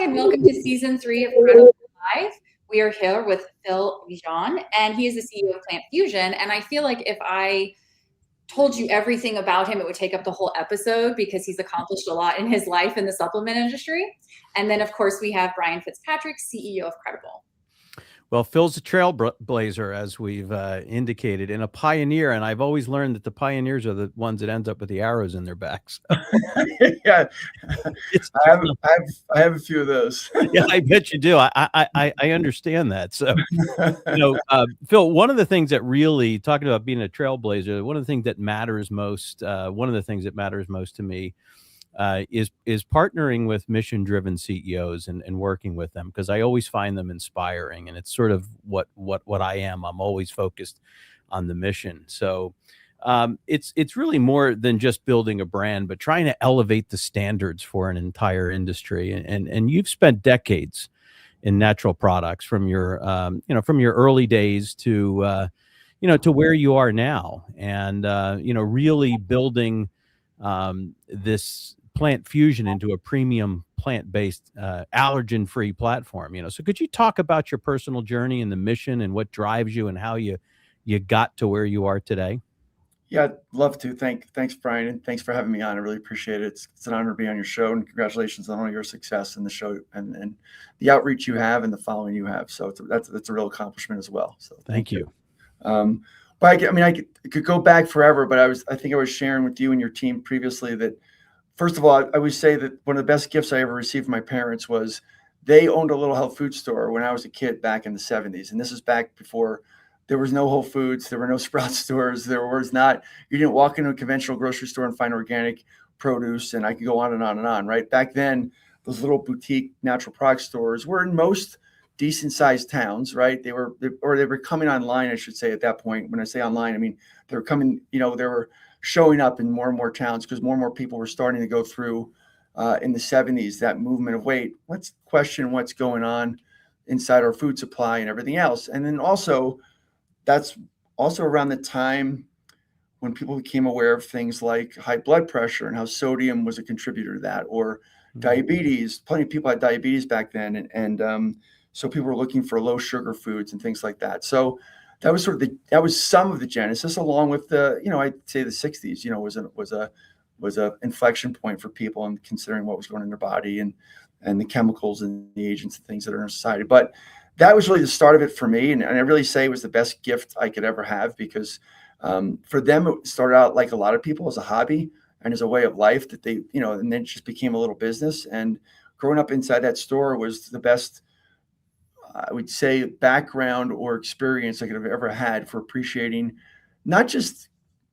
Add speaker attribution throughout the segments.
Speaker 1: and welcome to season 3 of Credible Live. We are here with Phil Vigeant, and he is the CEO of PlantFusion. And I feel like if I told you everything about him, it would take up the whole episode because he's accomplished a lot in his life in the supplement industry. And then, of course, we have Brian Fitzpatrick, CEO of Credible.
Speaker 2: Well, Phil's a trailblazer, as we've indicated, and a pioneer. And I've always learned that the pioneers are the ones that end up with the arrows in their backs.
Speaker 3: Yeah, I have a few of those.
Speaker 2: Yeah, I bet you do. I understand that. So, Phil, one of the things that really, talking about being a trailblazer, one of the things that matters most, to me, is partnering with mission-driven CEOs and working with them, because I always find them inspiring, and it's sort of what I am. I'm always focused on the mission. So it's really more than just building a brand, but trying to elevate the standards for an entire industry. And you've spent decades in natural products, from your early days to where you are now, and really building this PlantFusion into a premium plant-based allergen-free platform. So could you talk about your personal journey and the mission and what drives you and how you got to where you are today?
Speaker 3: Yeah, I'd love to. Thanks, Brian, and thanks for having me on. I really appreciate it. It's an honor to be on your show, and congratulations on all your success in the show and the outreach you have and the following you have. So that's a real accomplishment as well. So
Speaker 2: thank you.
Speaker 3: But I could go back forever, but I think I was sharing with you and your team previously that, first of all, I would say that one of the best gifts I ever received from my parents was they owned a little health food store when I was a kid back in the 70s. And this is back before there was no Whole Foods, there were no Sprouts stores, you didn't walk into a conventional grocery store and find organic produce, and I could go on and on and on, right? Back then, those little boutique natural product stores were in most decent sized towns, right? They were coming online, I should say, at that point. When I say online, I mean, they were coming, they were showing up in more and more towns because more and more people were starting to go through in the 70s, that movement of, wait, let's question what's going on inside our food supply and everything else. And then also, that's also around the time when people became aware of things like high blood pressure and how sodium was a contributor to that, or diabetes. Plenty of people had diabetes back then. And so people were looking for low sugar foods and things like that. So that was that was some of the genesis, along with the, I'd say the 60s, was a inflection point for people and considering what was going on in their body and the chemicals and the agents and things that are in our society. But that was really the start of it for me. And I really say it was the best gift I could ever have, because for them, it started out like a lot of people as a hobby and as a way of life that they, and then it just became a little business. And growing up inside that store was the best, I would say, background or experience I could have ever had for appreciating not just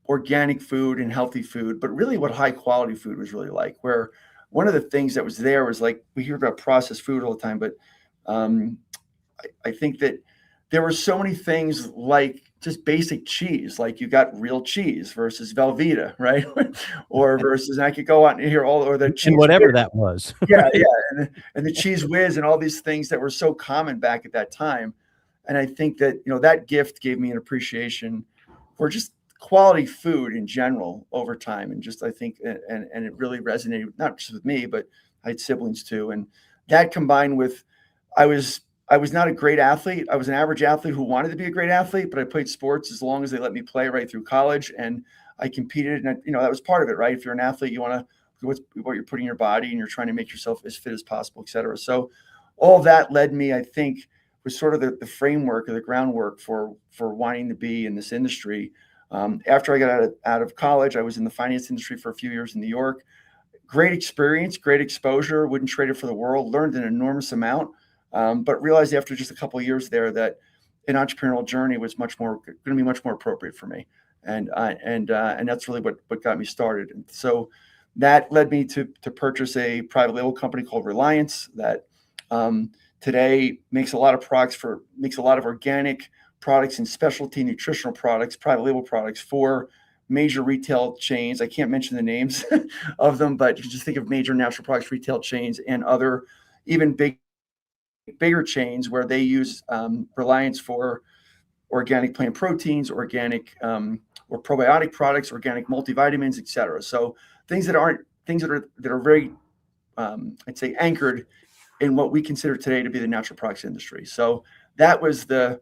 Speaker 3: organic food and healthy food, but really what high quality food was really like. Where one of the things that was there was, like, we hear about processed food all the time, but I think that there were so many things, like just basic cheese, like you got real cheese versus Velveeta, right? Or versus, and I could go out and hear or the cheese,
Speaker 2: and whatever that was.
Speaker 3: Yeah. And the cheese whiz and all these things that were so common back at that time. And I think that, that gift gave me an appreciation for just quality food in general over time. And just, I think, and it really resonated, not just with me, but I had siblings too. And that combined with, I was not a great athlete. I was an average athlete who wanted to be a great athlete, but I played sports as long as they let me play right through college. And I competed, and that was part of it, right? If you're an athlete, you want to, what you're putting in your body, and you're trying to make yourself as fit as possible, et cetera. So all of that led me, I think, was sort of the framework or the groundwork for wanting to be in this industry. After I got out of college, I was in the finance industry for a few years in New York. Great experience, great exposure, wouldn't trade it for the world, learned an enormous amount. But realized after just a couple of years there that an entrepreneurial journey was going to be much more appropriate for me, and that's really what got me started. And so that led me to purchase a private label company called Reliance that today makes a lot of organic products and specialty nutritional products, private label products for major retail chains. I can't mention the names of them, but you just think of major natural products retail chains and other even bigger chains where they use Reliance for organic plant proteins, organic or probiotic products, organic multivitamins, et cetera. So things that are very, I'd say, anchored in what we consider today to be the natural products industry. So that was I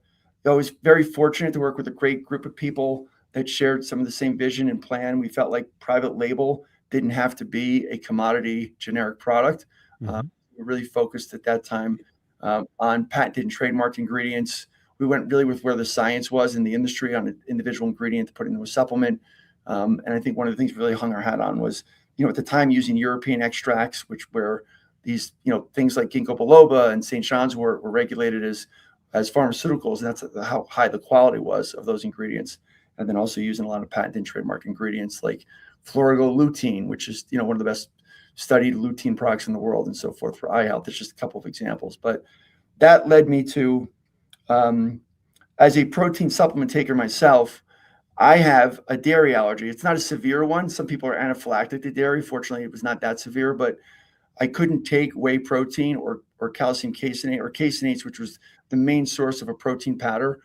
Speaker 3: was very fortunate to work with a great group of people that shared some of the same vision and plan. We felt like private label didn't have to be a commodity generic product.
Speaker 2: Mhm.
Speaker 3: We really focused at that time on patented and trademarked ingredients. We went really with where the science was in the industry on an individual ingredient to put into a supplement. And I think one of the things we really hung our hat on was, at the time using European extracts, which were these, things like ginkgo biloba and St. John's were regulated as pharmaceuticals. And that's how high the quality was of those ingredients. And then also using a lot of patent and trademark ingredients like lutein, which is, one of the best studied lutein products in the world and so forth for eye health. It's just a couple of examples. But that led me to, as a protein supplement taker myself, I have a dairy allergy. It's not a severe one. Some people are anaphylactic to dairy. Fortunately, it was not that severe, but I couldn't take whey protein or calcium caseinate or caseinates, which was the main source of a protein powder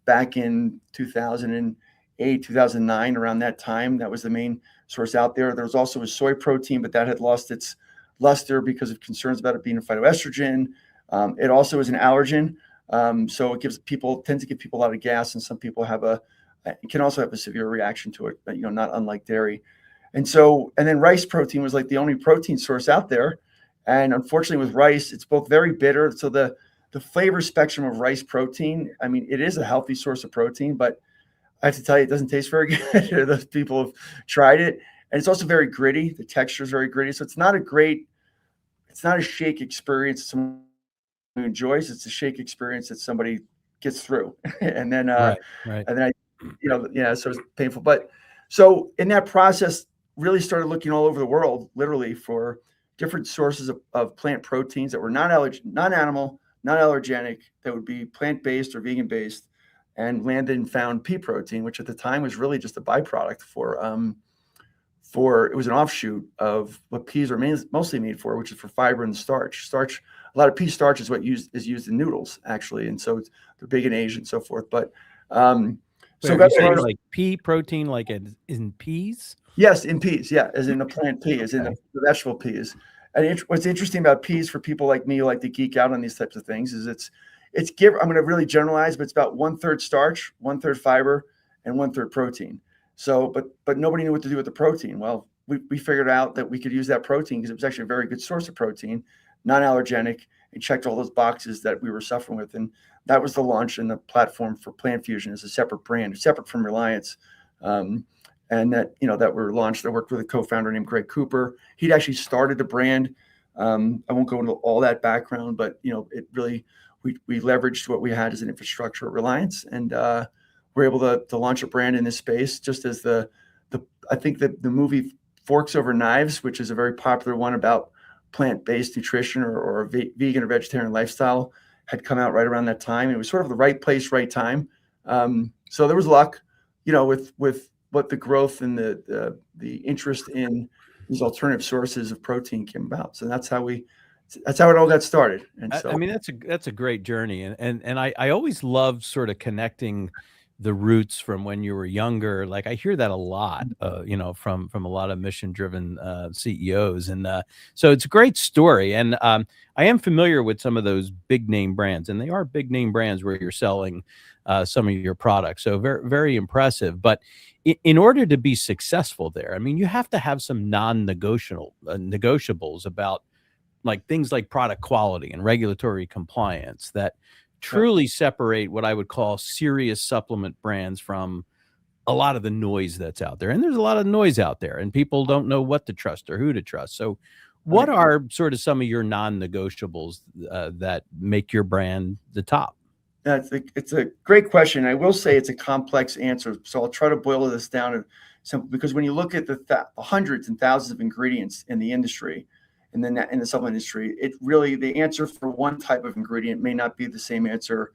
Speaker 3: back in 2008, 2009, around that time. That was the main source out there. There was also a soy protein, but that had lost its luster because of concerns about it being a phytoestrogen. It also is an allergen. So it tends to give people a lot of gas, and some people can also have a severe reaction to it, but not unlike dairy. And then rice protein was like the only protein source out there. And unfortunately with rice, it's both very bitter. So the flavor spectrum of rice protein, I mean, it is a healthy source of protein, but I have to tell you, it doesn't taste very good. Those people have tried it. And it's also very gritty. The texture is very gritty. So it's not a shake experience someone enjoys. It's a shake experience that somebody gets through. And then,
Speaker 2: Right.
Speaker 3: and then so it's painful. But so in that process, really started looking all over the world, literally, for different sources of plant proteins that were non-animal, non-allergenic, that would be plant-based or vegan-based, and landed and found pea protein, which at the time was really just a byproduct it was an offshoot of what peas are mostly made for, which is for fiber and starch. A lot of pea starch is is used in noodles, actually, and so they're big in Asia and so forth. But
Speaker 2: so that's like pea protein, like in peas.
Speaker 3: Yes, in peas. Yeah, as in the plant pea, as in the vegetable peas. And what's interesting about peas for people like me who like to geek out on these types of things is I'm going to really generalize, but it's about 1/3 starch, 1/3 fiber, and 1/3 protein. So, but nobody knew what to do with the protein. Well, we figured out that we could use that protein because it was actually a very good source of protein, non-allergenic, and checked all those boxes that we were suffering with. And that was the launch and the platform for PlantFusion as a separate brand, separate from Reliance. And that were launched. I worked with a co-founder named Greg Cooper. He'd actually started the brand. I won't go into all that background, but it really we leveraged what we had as an infrastructure at Reliance, and we're able to launch a brand in this space. Just as I think that the movie Forks Over Knives, which is a very popular one about plant-based nutrition or a vegan or vegetarian lifestyle, had come out right around that time. It was sort of the right place, right time. So there was luck, with what the growth and the interest in these alternative sources of protein came about. So that's how it all got started. And so,
Speaker 2: I mean, that's a great journey. And I always love sort of connecting the roots from when you were younger. Like I hear that a lot, from a lot of mission driven CEOs. And so it's a great story. And I am familiar with some of those big name brands, and they are big name brands where you're selling some of your products. So very, very impressive. But in order to be successful there, I mean, you have to have some negotiables about like things like product quality and regulatory compliance that truly separate what I would call serious supplement brands from a lot of the noise that's out there. And there's a lot of noise out there, and people don't know what to trust or who to trust. So what are sort of some of your non-negotiables that make your brand the top?
Speaker 3: It's a great question. I will say it's a complex answer, so I'll try to boil this down to simple. Because when you look at the hundreds and thousands of ingredients in the industry, and then in the supplement industry, it really, the answer for one type of ingredient may not be the same answer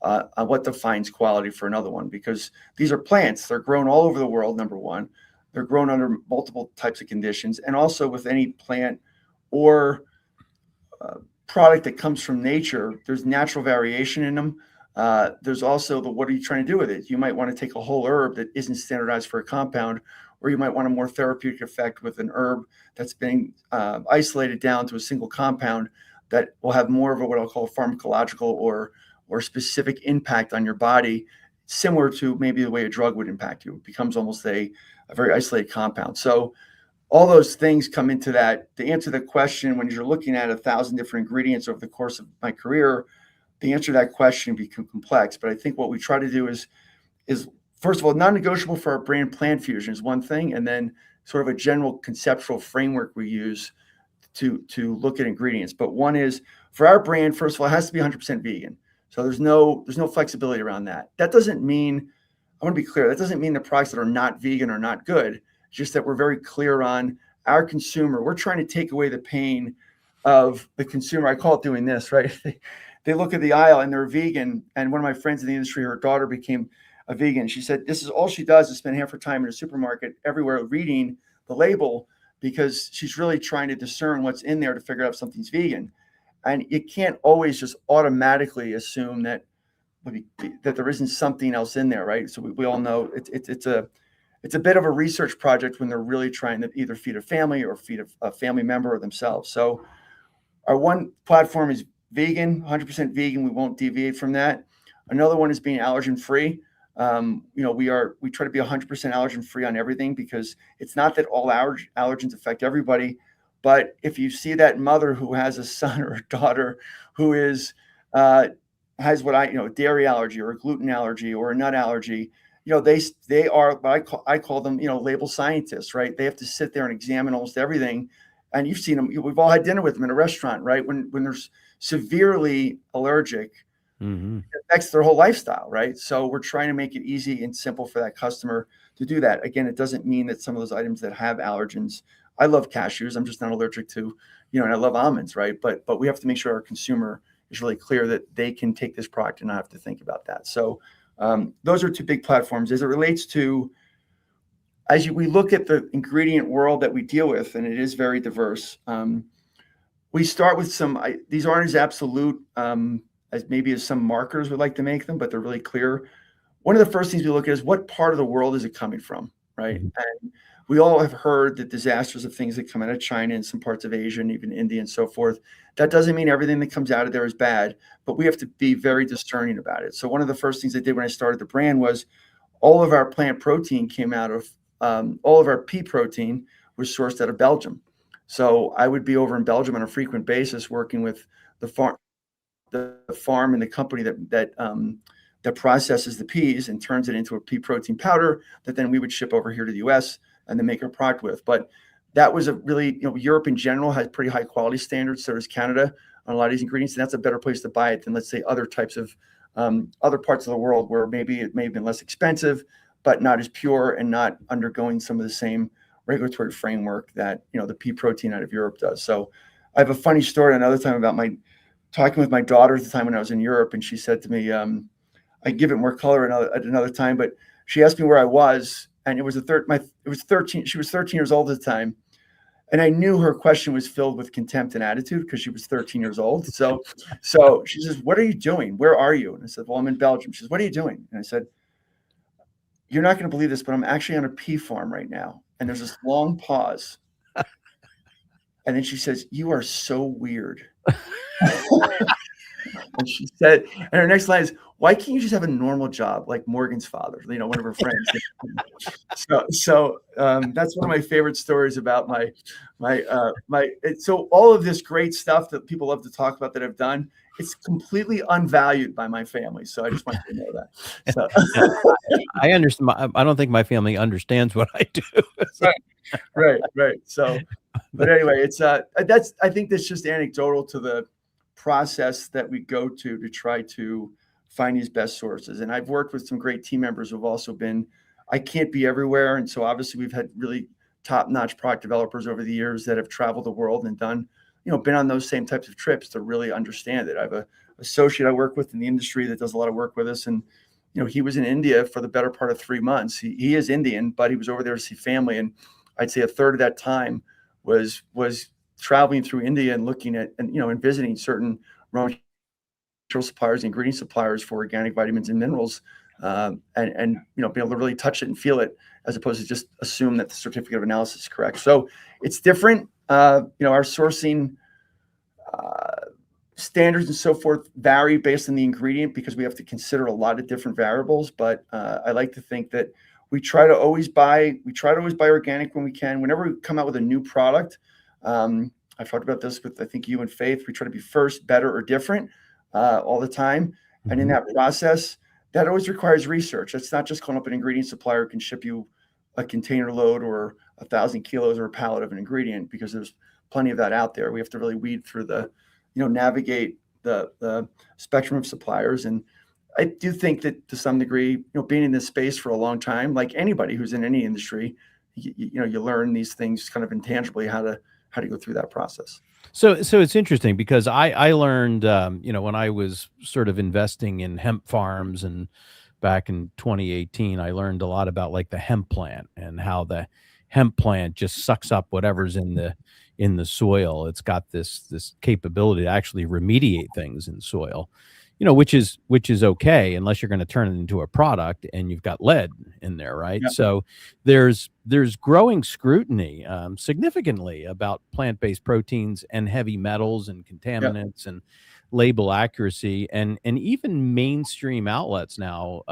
Speaker 3: on what defines quality for another one. Because these are plants; they're grown all over the world. Number one, they're grown under multiple types of conditions, and also with any plant or product that comes from nature, there's natural variation in them. There's also what are you trying to do with it? You might want to take a whole herb that isn't standardized for a compound, or you might want a more therapeutic effect with an herb that's been isolated down to a single compound that will have more of a, what I'll call pharmacological or specific impact on your body, similar to maybe the way a drug would impact you. It becomes almost a very isolated compound. So all those things come into that. To answer the question, when you're looking at 1,000 different ingredients over the course of my career, the answer to that question becomes complex. But I think what we try to do is first of all, non-negotiable for our brand PlantFusion is one thing, and then sort of a general conceptual framework we use to look at ingredients. But one is, for our brand, first of all, it has to be 100% vegan. So there's no flexibility around that. That doesn't mean, I want to be clear, that doesn't mean the products that are not vegan are not good. It's just that we're very clear on our consumer. We're trying to take away the pain of the consumer. I call it doing this, right? They look at the aisle and they're vegan. And one of my friends in the industry, her daughter became a vegan. She said this is all she does is spend half her time in a supermarket everywhere reading the label, because she's really trying to discern what's in there to figure out if something's vegan. And you can't always just automatically assume that there isn't something else in there, right? So we all know it's a bit of a research project when they're really trying to either feed a family or feed a family member or themselves. So our one platform is vegan, 100% vegan. We won't deviate from that. Another one is being allergen free. We try to be 100% allergen free on everything, because it's not that all allergens affect everybody. But if you see that mother who has a son or a daughter who has what dairy allergy or a gluten allergy or a nut allergy, they are what I call them, label scientists, right? They have to sit there and examine almost everything. And you've seen them. We've all had dinner with them in a restaurant, right? When they're severely allergic, it affects their whole lifestyle, right? So we're trying to make it easy and simple for that customer to do that. Again, it doesn't mean that some of those items that have allergens, I love cashews, I'm just not allergic to, and I love almonds, right? But we have to make sure our consumer is really clear that they can take this product and not have to think about that. So those are two big platforms. As it relates to, we look at the ingredient world that we deal with, and it is very diverse. We start with these aren't as absolute as some marketers would like to make them, but they're really clear. One of the first things we look at is what part of the world is it coming from, right? And we all have heard the disasters of things that come out of China and some parts of Asia and even India and so forth. That doesn't mean everything that comes out of there is bad, but we have to be very discerning about it. So one of the first things I did when I started the brand was all of our plant protein came out of, all of our pea protein was sourced out of Belgium. So I would be over in Belgium on a frequent basis working with the farm and the company that processes the peas and turns it into a pea protein powder that then we would ship over here to the US and then make our product with. But that was a really, Europe in general has pretty high quality standards. So does Canada on a lot of these ingredients. And that's a better place to buy it than, let's say, other types of other parts of the world where maybe it may have been less expensive, but not as pure and not undergoing some of the same regulatory framework that, the pea protein out of Europe does. So I have a funny story another time about talking with my daughter at the time when I was in Europe. And she said to me, I give it more color at another time, but she asked me where I was. And it was 13. She was 13 years old at the time. And I knew her question was filled with contempt and attitude because she was 13 years old. So she says, "What are you doing? Where are you?" And I said, "Well, I'm in Belgium." She says, "What are you doing?" And I said, "You're not going to believe this, but I'm actually on a pea farm right now." And there's this long pause. And then she says, "You are so weird." And she said, and her next line is, "Why can't you just have a normal job like Morgan's father?" One of her friends. So that's one of my favorite stories about so all of this great stuff that people love to talk about that I've done, it's completely unvalued by my family. So I just want you to know that. So
Speaker 2: I understand. I don't think my family understands what I do.
Speaker 3: Right. So, but anyway, it's I think that's just anecdotal to the process that we go to try to find these best sources. And I've worked with some great team members who've also been, I can't be everywhere. And so obviously we've had really top-notch product developers over the years that have traveled the world and done, been on those same types of trips to really understand it. I have an associate I work with in the industry that does a lot of work with us. And, he was in India for the better part of 3 months. He is Indian, but he was over there to see family. And I'd say a third of that time was traveling through India and looking at, and visiting certain raw material suppliers, ingredient suppliers for organic vitamins and minerals, and be able to really touch it and feel it, as opposed to just assume that the certificate of analysis is correct. So it's different. Our sourcing, standards and so forth vary based on the ingredient because we have to consider a lot of different variables. But I like to think that we try to always buy organic when we can. Whenever we come out with a new product, I've talked about this with, I think, you and Faith. We try to be first, better, or different all the time. Mm-hmm. And in that process, that always requires research. It's not just calling up an ingredient supplier who can ship you a container load or 1,000 kilos or a pallet of an ingredient, because there's plenty of that out there. We have to really weed through navigate the spectrum of suppliers. And I do think that to some degree, being in this space for a long time, like anybody who's in any industry, you learn these things kind of intangibly, how to go through that process.
Speaker 2: So it's interesting because I learned, when I was sort of investing in hemp farms, and back in 2018, I learned a lot about like the hemp plant and how the hemp plant just sucks up whatever's in the soil. It's got this capability to actually remediate things in soil, which is okay, unless you're going to turn it into a product and you've got lead in there, right? Yep. So there's growing scrutiny significantly about plant-based proteins and heavy metals and contaminants. Yep. And label accuracy, and even mainstream outlets now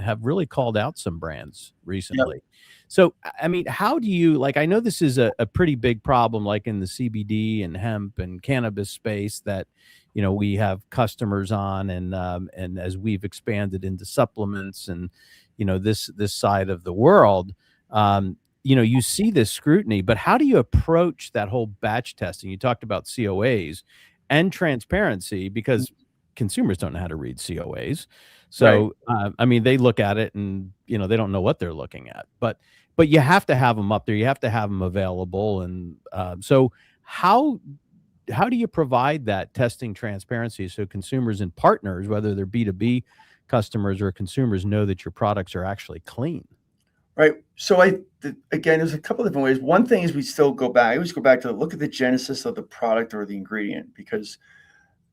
Speaker 2: have really called out some brands recently. Yep. So, I mean, how do you, I know this is a pretty big problem, like in the CBD and hemp and cannabis space that, we have customers on, and as we've expanded into supplements and, this side of the world, you see this scrutiny, but how do you approach that whole batch testing? You talked about COAs and transparency, because consumers don't know how to read COAs. So, right. I mean, they look at it and, they don't know what they're looking at, but you have to have them up there. You have to have them available. And so how do you provide that testing transparency so consumers and partners, whether they're B2B customers or consumers, know that your products are actually clean?
Speaker 3: Right. So again, there's a couple of different ways. One thing is I always go back to look at the genesis of the product or the ingredient, because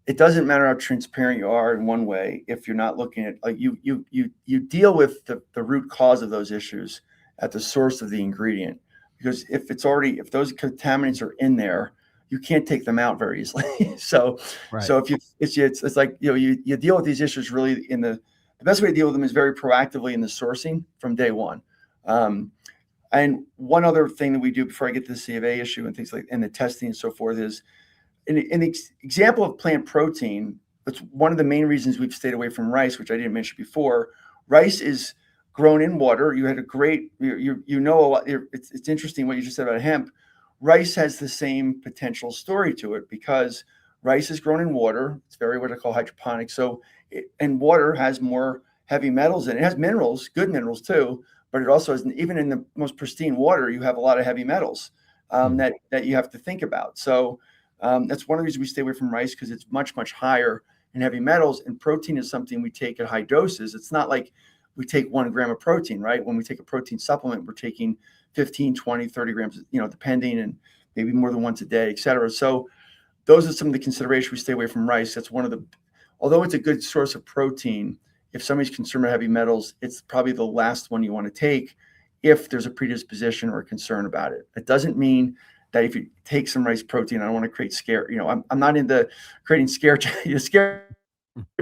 Speaker 3: it doesn't matter how transparent you are in one way if you're not looking at, you deal with the root cause of those issues at the source of the ingredient. Because if those contaminants are in there, you can't take them out very easily. So if it's like, you deal with these issues really the best way to deal with them is very proactively in the sourcing from day one. And one other thing that we do before I get to the C of A issue and things like, and the testing and so forth, is an example of plant protein. That's one of the main reasons we've stayed away from rice, which I didn't mention before. Rice is grown in water. You had a great, a lot. It's interesting what you just said about hemp. Rice has the same potential story to it because rice is grown in water. It's very what I call hydroponic. So, and water has more heavy metals in it. It has minerals, good minerals too, but it also has, even in the most pristine water, you have a lot of heavy metals that you have to think about. So that's one of the reasons we stay away from rice, because it's much, much higher in heavy metals, and protein is something we take at high doses. It's not like we take 1 gram of protein, right? When we take a protein supplement, we're taking 15, 20, 30 grams, depending, and maybe more than once a day, et cetera. So those are some of the considerations we stay away from rice. That's although it's a good source of protein, if somebody's consuming heavy metals, it's probably the last one you want to take if there's a predisposition or a concern about it. It doesn't mean that if you take some rice protein, I don't want to create scare. I'm not into creating scare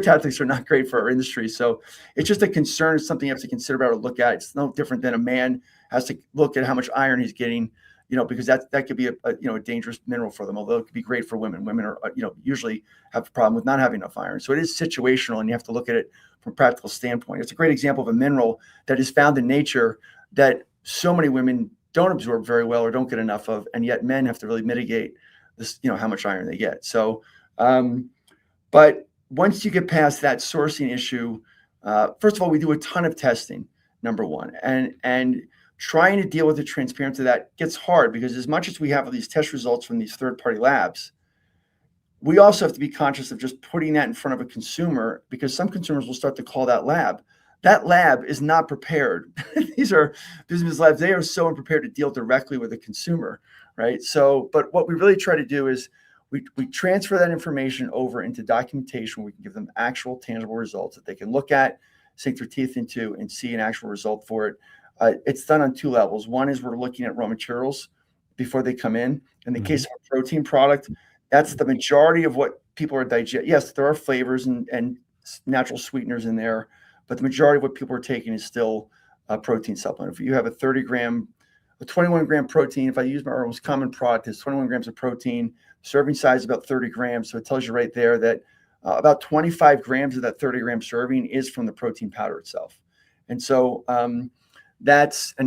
Speaker 3: tactics are not great for our industry. So it's just a concern. It's something you have to consider about or look at. It's no different than a man has to look at how much iron he's getting, because that could be a dangerous mineral for them, although it could be great for women. Women are, usually have a problem with not having enough iron. So it is situational, and you have to look at it from a practical standpoint. It's a great example of a mineral that is found in nature that so many women don't absorb very well or don't get enough of, and yet men have to really mitigate this, how much iron they get. So, but once you get past that sourcing issue, first of all, we do a ton of testing, number one, and trying to deal with the transparency of that gets hard, because as much as we have these test results from these third-party labs, we also have to be conscious of just putting that in front of a consumer, because some consumers will start to call that lab. That lab is not prepared. These are business labs. They are so unprepared to deal directly with the consumer, right? So, but what we really try to do is we transfer that information over into documentation. We can give them actual tangible results that they can look at, sink their teeth into, and see an actual result for it. It's done on 2 levels. One is we're looking at raw materials before they come in. In the case of a protein product, that's the majority of what people are yes, there are flavors and natural sweeteners in there, but the majority of what people are taking is still a protein supplement. If you have a 21 gram protein, if I use my most common product, is 21 grams of protein, serving size is about 30 grams. So it tells you right there that about 25 grams of that 30-gram serving is from the protein powder itself. And so and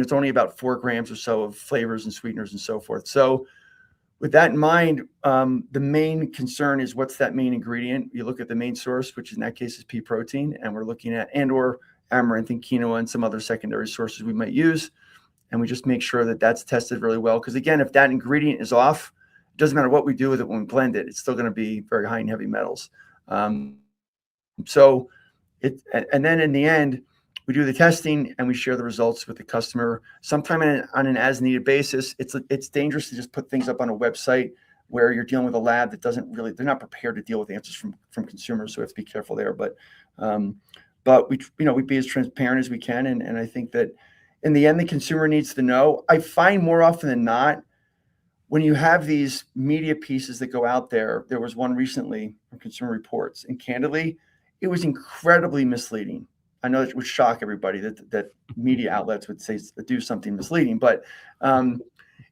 Speaker 3: it's only about 4 grams or so of flavors and sweeteners and so forth. So with that in mind, the main concern is what's that main ingredient. You look at the main source, which in that case is pea protein, and we're looking at or amaranth and quinoa and some other secondary sources we might use. And we just make sure that that's tested really well. Because again, if that ingredient is off, it doesn't matter what we do with it when we blend it, it's still going to be very high in heavy metals. And then in the end, we do the testing and we share the results with the customer. Sometime on an as-needed basis. It's dangerous to just put things up on a website where you're dealing with a lab that they're not prepared to deal with answers from consumers. So we have to be careful there. But we be as transparent as we can. And I think that in the end, the consumer needs to know. I find more often than not, when you have these media pieces that go out there was one recently from Consumer Reports, and candidly, it was incredibly misleading. I know it would shock everybody that media outlets would do something misleading, but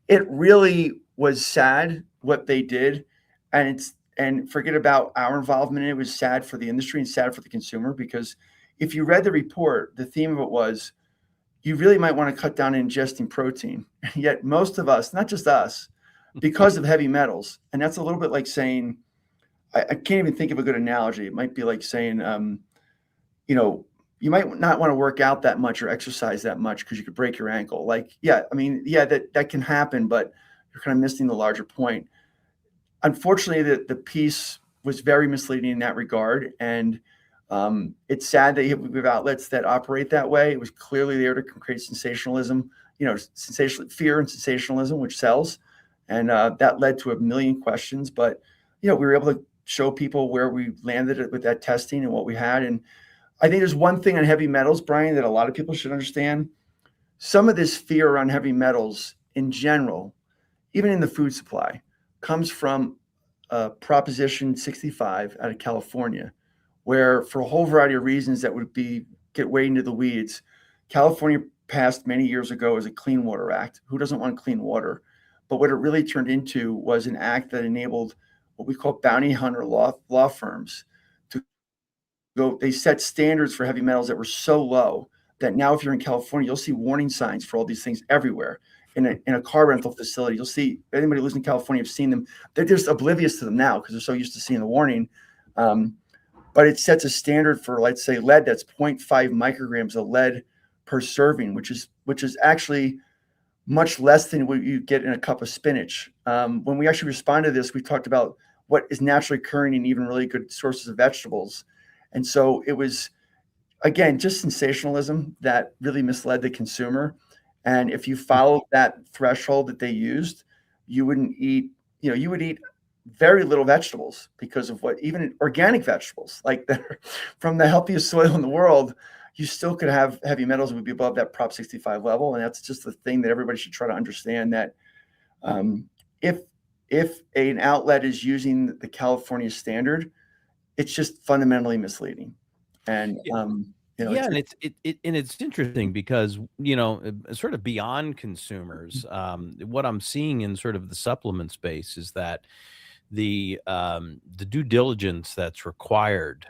Speaker 3: it really was sad what they did, and forget about our involvement in it. It was sad for the industry and sad for the consumer, because if you read the report, the theme of it was, you really might want to cut down on ingesting protein. Yet most of us, not just us, because of heavy metals, and that's a little bit like saying, I can't even think of a good analogy. It might be like saying, you might not want to work out that much or exercise that much because you could break your ankle. That can happen, but you're kind of missing the larger point. Unfortunately, the piece was very misleading in that regard, and it's sad that we have outlets that operate that way. It was clearly there to create sensationalism, fear and sensationalism, which sells. And that led to a million questions. But, we were able to show people where we landed with that testing and what we had. And I think there's one thing on heavy metals, Brian, that a lot of people should understand. Some of this fear around heavy metals in general, even in the food supply, comes from Proposition 65 out of California, where for a whole variety of reasons that would get way into the weeds, California passed many years ago as a Clean Water Act. Who doesn't want clean water? But what it really turned into was an act that enabled what we call bounty hunter law firms to go. They set standards for heavy metals that were so low that now if you're in California, you'll see warning signs for all these things everywhere. In a car rental facility, you'll see, anybody who lives in California have seen them. They're just oblivious to them now because they're so used to seeing the warning. But it sets a standard for, let's say, lead that's 0.5 micrograms of lead per serving, which is actually much less than what you get in a cup of spinach. When we actually responded to this, we talked about what is naturally occurring in even really good sources of vegetables. And so it was, again, just sensationalism that really misled the consumer. And if you followed that threshold that they used, you wouldn't eat, you would eat very little vegetables because of even organic vegetables, like from the healthiest soil in the world, you still could have heavy metals that would be above that Prop 65 level. And that's just the thing that everybody should try to understand, that if an outlet is using the California standard, it's just fundamentally misleading. And
Speaker 2: and it's interesting because sort of beyond consumers, what I'm seeing in sort of the supplement space is that the due diligence that's required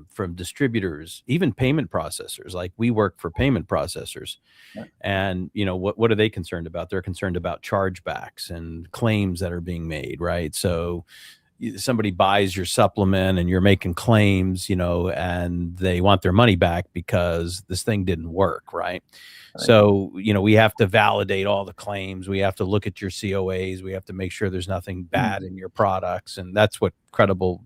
Speaker 2: from distributors, even payment processors, like we work for payment processors, and what are they concerned about? They're concerned about chargebacks and claims that are being made, right? So somebody buys your supplement and you're making claims, and they want their money back because this thing didn't work, right? So, we have to validate all the claims. We have to look at your COAs. We have to make sure there's nothing bad in your products. And that's what Credible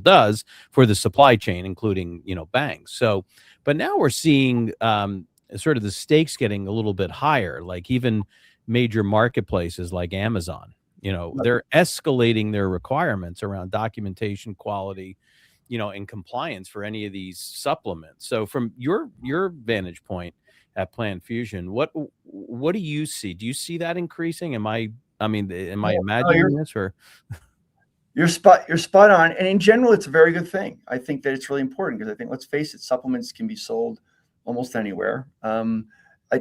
Speaker 2: does for the supply chain, including, banks. So, but now we're seeing sort of the stakes getting a little bit higher, like even major marketplaces like Amazon. They're escalating their requirements around documentation, quality, and compliance for any of these supplements. So from your vantage point at PlantFusion, what do you see? Do you see that increasing? Am I imagining this, or?
Speaker 3: You're spot on. And in general, it's a very good thing. I think that it's really important because I think, let's face it, supplements can be sold almost anywhere.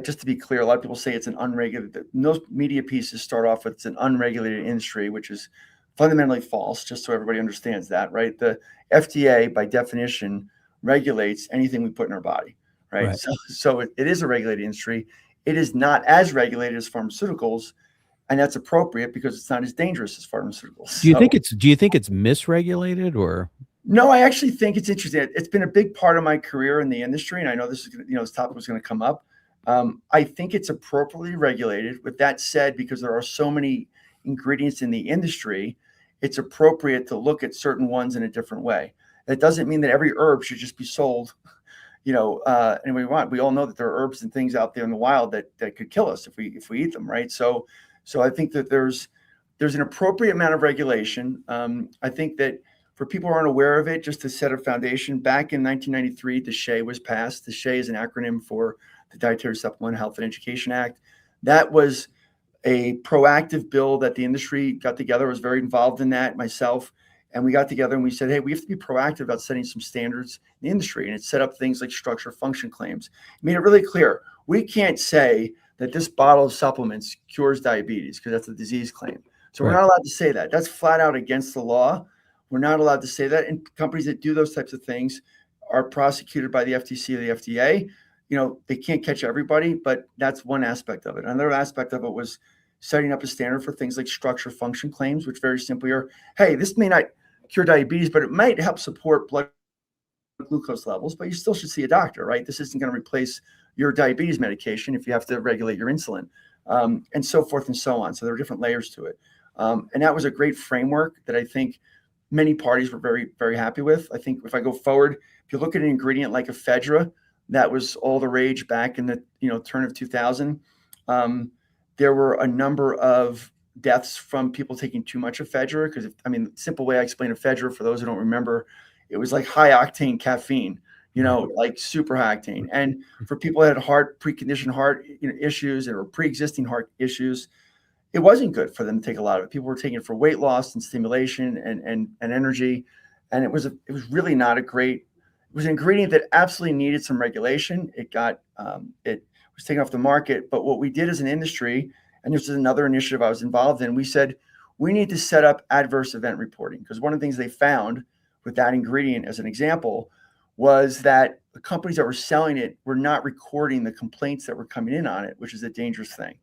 Speaker 3: Just to be clear, a lot of people say it's an unregulated, most media pieces start off with it's an unregulated industry, which is fundamentally false, just so everybody understands that, right? The FDA, by definition, regulates anything we put in our body, right? So it is a regulated industry. It is not as regulated as pharmaceuticals, and that's appropriate because it's not as dangerous as pharmaceuticals.
Speaker 2: Do you think it's misregulated or?
Speaker 3: No, I actually think it's interesting. It's been a big part of my career in the industry, and I know this is, this topic was going to come up. I think it's appropriately regulated. With that said, because there are so many ingredients in the industry, it's appropriate to look at certain ones in a different way. That doesn't mean that every herb should just be sold, any way we want. We all know that there are herbs and things out there in the wild that could kill us if we eat them, right? So I think that there's an appropriate amount of regulation. I think that for people who aren't aware of it, just to set a foundation, back in 1993, the SHEA was passed. The SHEA is an acronym for the Dietary Supplement Health and Education Act. That was a proactive bill that the industry got together. I was very involved in that myself. And we got together and we said, hey, we have to be proactive about setting some standards in the industry. And it set up things like structure function claims. It made it really clear. We can't say that this bottle of supplements cures diabetes because that's a disease claim. So we're not allowed to say that. That's flat out against the law. We're not allowed to say that. And companies that do those types of things are prosecuted by the FTC or the FDA. They can't catch everybody, but that's one aspect of it. Another aspect of it was setting up a standard for things like structure function claims, which very simply are, hey, this may not cure diabetes, but it might help support blood glucose levels, but you still should see a doctor, right? This isn't going to replace your diabetes medication if you have to regulate your insulin, and so forth and so on. So there are different layers to it. And that was a great framework that I think many parties were very, very happy with. I think if I go forward, if you look at an ingredient like ephedra, that was all the rage back in the turn of 2000. There were a number of deaths from people taking too much ephedra because, the simple way I explain ephedra for those who don't remember, it was like high octane caffeine, like super high octane. And for people that had preconditioned heart issues or pre-existing heart issues, it wasn't good for them to take a lot of it. People were taking it for weight loss and stimulation and energy. And it was really not a great. It was an ingredient that absolutely needed some regulation. It was taken off the market. But what we did as an industry, and this is another initiative I was involved in, we said we need to set up adverse event reporting, because one of the things they found with that ingredient, as an example, was that the companies that were selling it were not recording the complaints that were coming in on it, which is a dangerous thing.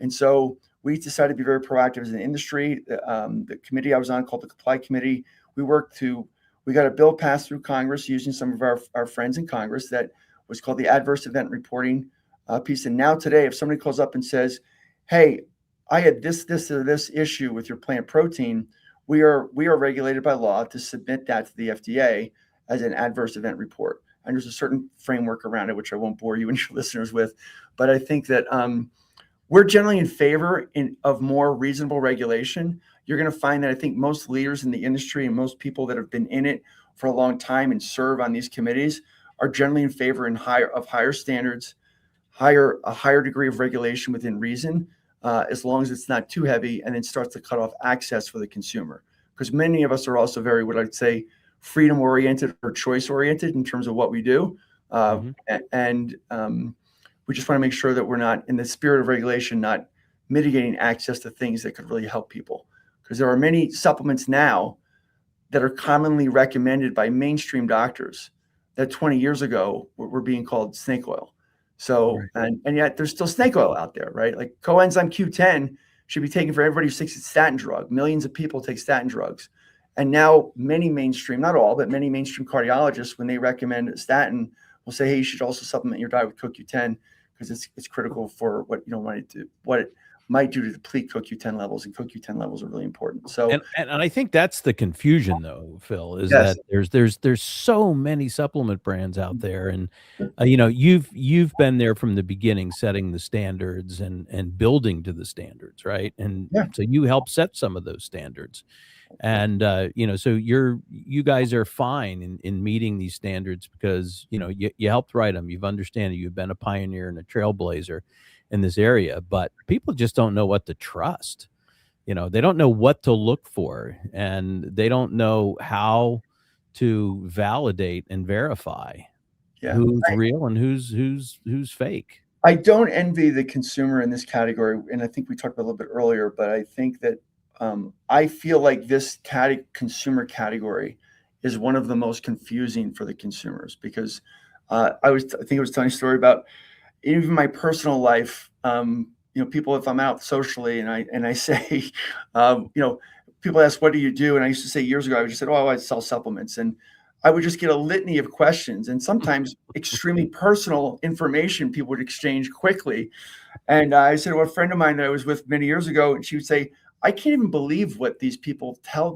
Speaker 3: And so we decided to be very proactive as an industry. The committee I was on, called the Comply Committee, we got a bill passed through Congress using some of our friends in Congress that was called the adverse event reporting piece. And now today, if somebody calls up and says, hey, I had this or this issue with your plant protein, we are regulated by law to submit that to the FDA as an adverse event report. And there's a certain framework around it, which I won't bore you and your listeners with. But I think that we're generally in favor of more reasonable regulation. You're going to find that I think most leaders in the industry and most people that have been in it for a long time and serve on these committees are generally in favor of higher standards, a higher degree of regulation within reason, as long as it's not too heavy and it starts to cut off access for the consumer. Because many of us are also very, what I'd say, freedom oriented or choice oriented in terms of what we do. And we just want to make sure that we're not, in the spirit of regulation, not mitigating access to things that could really help people. Because there are many supplements now that are commonly recommended by mainstream doctors that 20 years ago were being called snake oil. So, and yet there's still snake oil out there, right? Like coenzyme Q10 should be taken for everybody who takes a statin drug. Millions of people take statin drugs. And now many mainstream, not all, but many mainstream cardiologists, when they recommend a statin, will say, hey, you should also supplement your diet with CoQ10 because it's critical for what it might do to deplete CoQ10 levels, and CoQ10 levels are really important. So,
Speaker 2: and I think that's the confusion, though, Phil, is that there's so many supplement brands out there, and you've been there from the beginning, setting the standards and building to the standards, right? And so you help set some of those standards, and so you guys are fine in meeting these standards because you helped write them, you've understand it, you've been a pioneer and a trailblazer in this area, but people just don't know what to trust. They don't know what to look for, and they don't know how to validate and verify who's real and who's fake.
Speaker 3: I don't envy the consumer in this category, and I think we talked about it a little bit earlier, but I think that I feel like this consumer category is one of the most confusing for the consumers, because I think I was telling a story about even my personal life. People, if I'm out socially and I say, people ask, what do you do? And I used to say years ago, I just said, oh, I sell supplements. And I would just get a litany of questions, and sometimes extremely personal information people would exchange quickly. And I said to a friend of mine that I was with many years ago, and she would say, I can't even believe what these people tell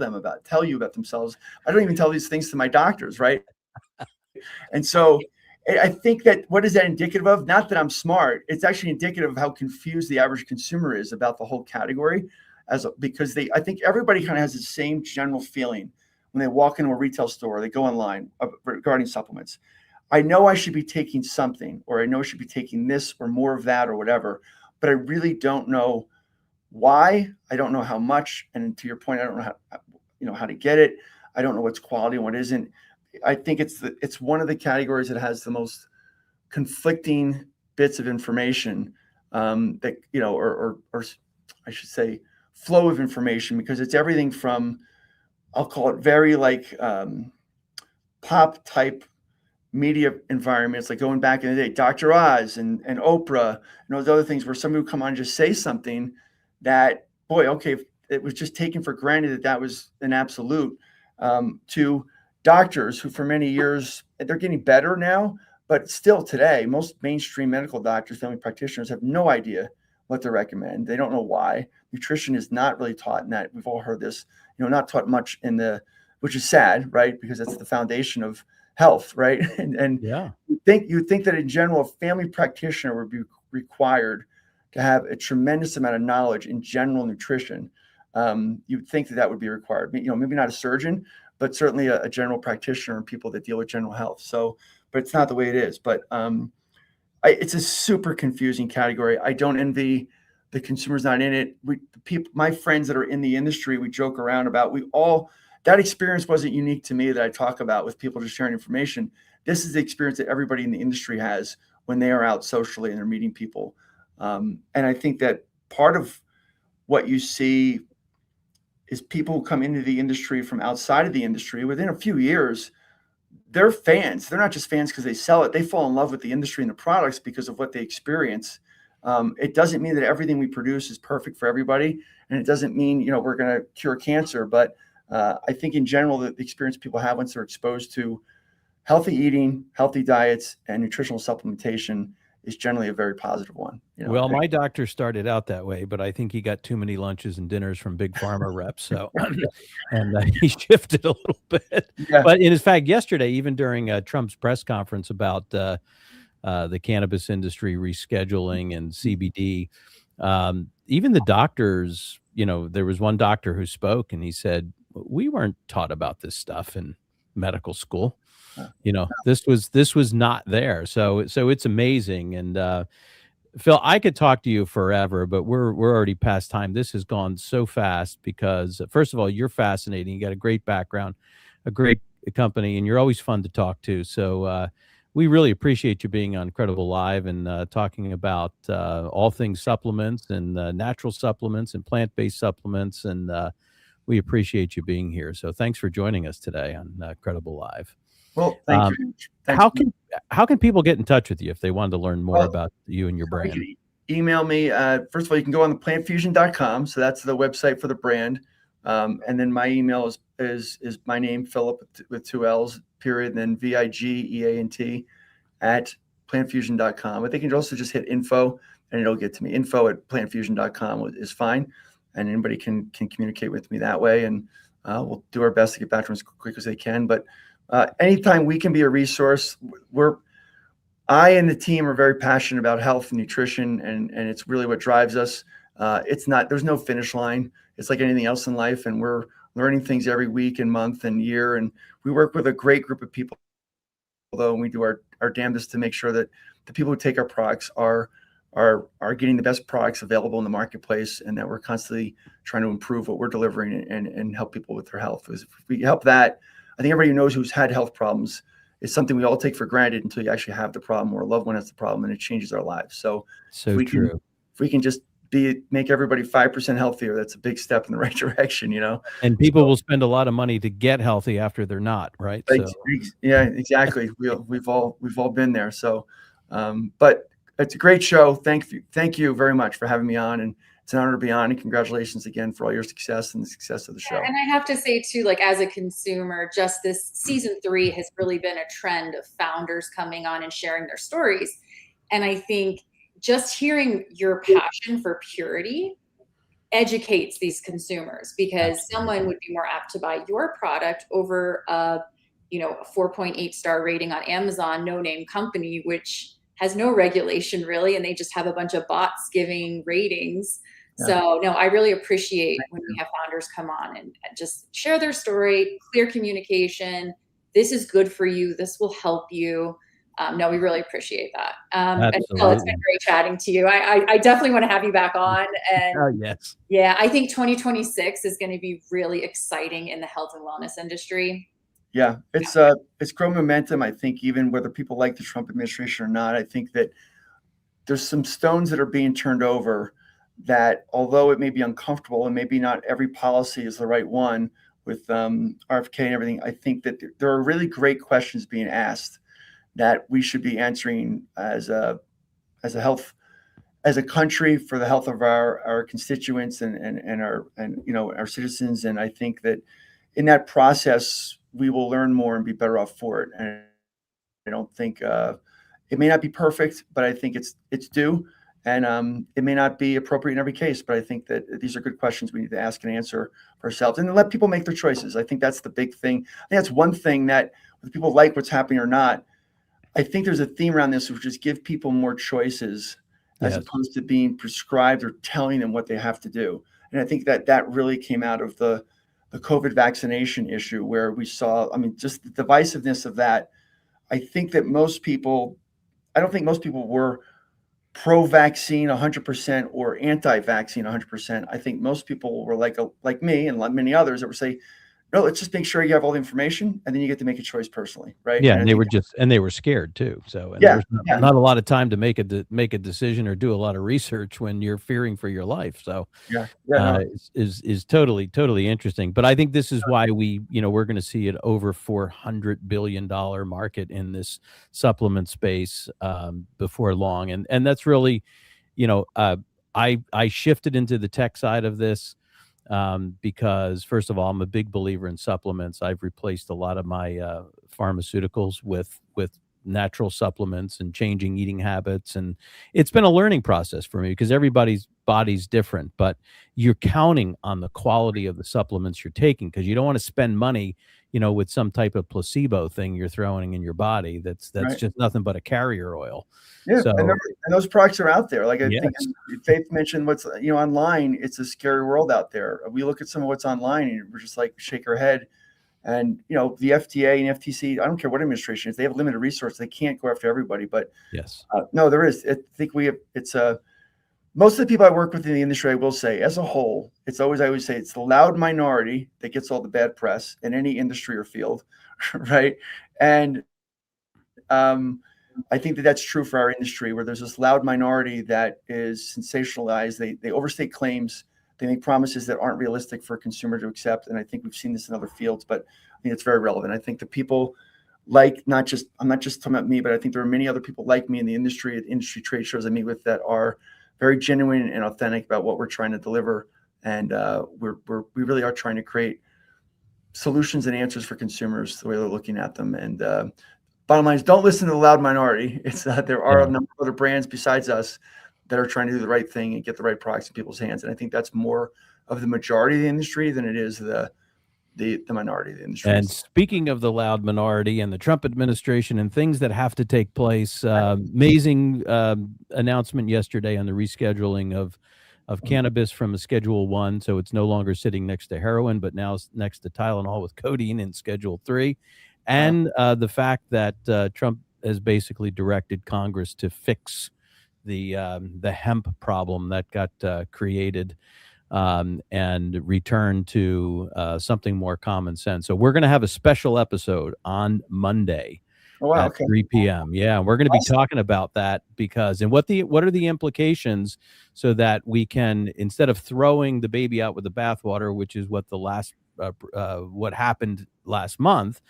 Speaker 3: you about themselves. I don't even tell these things to my doctors, right? And so I think that, what is that indicative of? Not that I'm smart. It's actually indicative of how confused the average consumer is about the whole category, because I think everybody kind of has the same general feeling when they walk into a retail store, they go online regarding supplements. I know I should be taking something, or I know I should be taking this or more of that or whatever, but I really don't know why. I don't know how much. And to your point, I don't know how to get it. I don't know what's quality and what isn't. I think it's one of the categories that has the most conflicting bits of information, that, or I should say flow of information, because it's everything from, I'll call it very like pop type media environments, like going back in the day, Dr. Oz and Oprah and those other things, where somebody would come on and just say something that, boy, okay, it was just taken for granted that was an absolute, to doctors who for many years, they're getting better now, but still today, most mainstream medical doctors, family practitioners have no idea what to recommend. They don't know why. Nutrition is not really taught in that. We've all heard this, not taught much which is sad, right? Because that's the foundation of health, right? And
Speaker 2: yeah,
Speaker 3: you'd think that in general, a family practitioner would be required to have a tremendous amount of knowledge in general nutrition. You'd think that would be required. Maybe not a surgeon, but certainly a general practitioner and people that deal with general health. So, but it's not the way it is. But it's a super confusing category. I don't envy the consumers not in it. My friends that are in the industry, we joke around about, that experience wasn't unique to me that I talk about with people just sharing information. This is the experience that everybody in the industry has when they are out socially and they're meeting people. And I think that part of what you see is people who come into the industry from outside of the industry, within a few years, they're fans. They're not just fans because they sell it. They fall in love with the industry and the products because of what they experience. It doesn't mean that everything we produce is perfect for everybody. And it doesn't mean, we're going to cure cancer. But I think in general, the experience people have once they're exposed to healthy eating, healthy diets, and nutritional supplementation is generally a very positive one.
Speaker 2: Well, my doctor started out that way, but I think he got too many lunches and dinners from big pharma reps. So, and he shifted a little bit. Yeah. But in fact, yesterday, even during Trump's press conference about the cannabis industry rescheduling and CBD, even the doctors, there was one doctor who spoke and he said, we weren't taught about this stuff in medical school. This was not there. So it's amazing. And Phil, I could talk to you forever, but we're already past time. This has gone so fast because, first of all, you're fascinating. You got a great background, a great company, and you're always fun to talk to. So we really appreciate you being on Credible Live and talking about all things supplements and natural supplements and plant-based supplements. And we appreciate you being here. So thanks for joining us today on Credible Live.
Speaker 3: Well, thank you.
Speaker 2: How can people get in touch with you if they wanted to learn more about you and your brand?
Speaker 3: You can email me. First of all, you can go on the PlantFusion.com. So that's the website for the brand. And then my email is my name, Philip, with 2 L's, period, and then Vigeant at PlantFusion.com. But they can also just hit info and it'll get to me. Info at PlantFusion.com is fine. And anybody can communicate with me that way. And we'll do our best to get back to them as quick as they can. But anytime we can be a resource, I and the team are very passionate about health and nutrition, and it's really what drives us. There's no finish line. It's like anything else in life, and we're learning things every week and month and year. And we work with a great group of people, and we do our damnedest to make sure that the people who take our products are are getting the best products available in the marketplace, and that we're constantly trying to improve what we're delivering and help people with their health. Because if we help that, I think everybody knows who's had health problems. It's something we all take for granted until you actually have the problem or a loved one has the problem, and it changes our lives. So
Speaker 2: So true.
Speaker 3: If we can just make everybody 5% healthier, that's a big step in the right direction,
Speaker 2: And people will spend a lot of money to get healthy after they're not, right? So
Speaker 3: yeah, exactly. We've all been there. So, but it's a great show. Thank you very much for having me on, and it's an honor to be on. And congratulations again for all your success and the success of the show.
Speaker 1: And I have to say too, like as a consumer, just this season 3 has really been a trend of founders coming on and sharing their stories. And I think just hearing your passion for purity educates these consumers, because someone would be more apt to buy your product over a 4.8 star rating on Amazon, no name company, which has no regulation really, and they just have a bunch of bots giving ratings. Yeah. So no, I really appreciate when we have founders come on and just share their story, clear communication. This is good for you. This will help you. No, we really appreciate that. And Phil, it's been great chatting to you. I definitely want to have you back on. And
Speaker 2: yes.
Speaker 1: Yeah, I think 2026 is going to be really exciting in the health and wellness industry.
Speaker 3: Yeah, it's growing momentum. I think even whether people like the Trump administration or not, I think that there's some stones that are being turned over that, although it may be uncomfortable and maybe not every policy is the right one with RFK and everything, I think that there are really great questions being asked that we should be answering as a country for the health of our constituents and our citizens. And I think that in that process, we will learn more and be better off for it. And I don't think it may not be perfect, but I think it's due. And it may not be appropriate in every case, but I think that these are good questions we need to ask and answer for ourselves, and let people make their choices. I think that's the big thing. I think that's one thing that whether people like what's happening or not, I think there's a theme around this, which is give people more choices as opposed to being prescribed or telling them what they have to do. And I think that really came out of the COVID vaccination issue, where we saw, just the divisiveness of that. I don't think most people were pro-vaccine 100% or anti-vaccine 100%. I think most people were like me and like many others that were saying, no, let's just make sure you have all the information, and then you get to make a choice personally, right?
Speaker 2: Yeah, and they were scared too. So there's not a lot of time to make a decision or do a lot of research when you're fearing for your life. So is totally interesting. But I think this is why we're going to see an over $400 billion market in this supplement space before long, and that's really, I shifted into the tech side of this. Because first of all, I'm a big believer in supplements. I've replaced a lot of my pharmaceuticals with natural supplements and changing eating habits. And it's been a learning process for me because everybody's body's different, but you're counting on the quality of the supplements you're taking, because you don't want to spend money, with some type of placebo thing you're throwing in your body. That's just nothing but a carrier oil.
Speaker 3: Yeah, so, and those products are out there. Like I think Faith mentioned, what's online. It's a scary world out there. We look at some of what's online, and we're just like shake our head. And the FDA and FTC, I don't care what administration is, they have limited resources. They can't go after everybody. But no, there is. I think most of the people I work with in the industry, I will say, as a whole, I always say it's the loud minority that gets all the bad press in any industry or field, right? And I think that's true for our industry, where there's this loud minority that is sensationalized. They overstate claims. They make promises that aren't realistic for a consumer to accept. And I think we've seen this in other fields, but I think it's very relevant. I think the people I'm not just talking about me, but I think there are many other people like me in the industry, at industry trade shows I meet with, that are very genuine and authentic about what we're trying to deliver. And we really are trying to create solutions and answers for consumers the way they're looking at them. And bottom line is, don't listen to the loud minority. It's that there are a number of other brands besides us that are trying to do the right thing and get the right products in people's hands. And I think that's more of the majority of the industry than it is the minority of the industry.
Speaker 2: And speaking of the loud minority and the Trump administration and things that have to take place, amazing announcement yesterday on the rescheduling of cannabis from a Schedule 1. So it's no longer sitting next to heroin, but now next to Tylenol with codeine in Schedule 3. And the fact that Trump has basically directed Congress to fix the hemp problem that got created, and return to something more common sense. So we're going to have a special episode on Monday at 3 p.m. Yeah, we're going to be talking about that and what are the implications, so that we can, instead of throwing the baby out with the bathwater, which is what what happened last month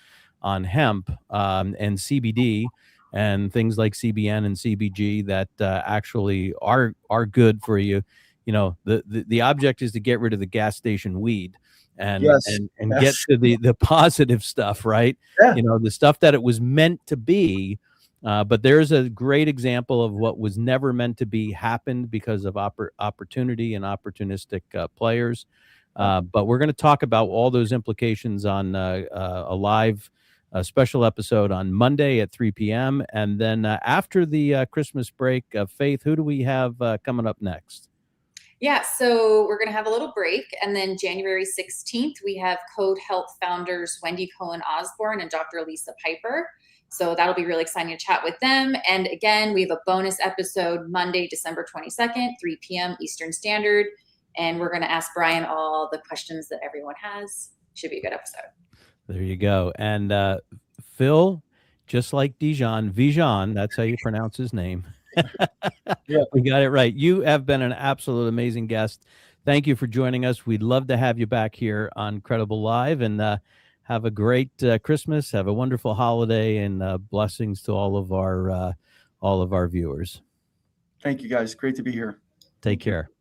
Speaker 2: on hemp and CBD and things like CBN and CBG that actually are good for you. The object is to get rid of the gas station weed and get to the positive stuff, right?
Speaker 3: Yeah.
Speaker 2: The stuff that it was meant to be. But there's a great example of what was never meant to be happened because of opportunity and opportunistic players. But we're going to talk about all those implications on a live special episode on Monday at 3 p.m. And then after the Christmas break, Faith, who do we have coming up next?
Speaker 1: Yeah, so we're going to have a little break. And then January 16th, we have Code Health founders Wendy Cohen Osborne and Dr. Lisa Piper. So that'll be really exciting to chat with them. And again, we have a bonus episode Monday, December 22nd, 3 p.m. Eastern Standard. And we're going to ask Brian all the questions that everyone has. Should be a good episode.
Speaker 2: There you go. And Phil, just like Vigeant, that's how you pronounce his name.
Speaker 3: Yeah.
Speaker 2: We got it right. You have been an absolute amazing guest. Thank you for joining us. We'd love to have you back here on Credible Live, and have a great Christmas. Have a wonderful holiday, and blessings to all of our viewers.
Speaker 3: Thank you, guys. Great to be here.
Speaker 2: Take care.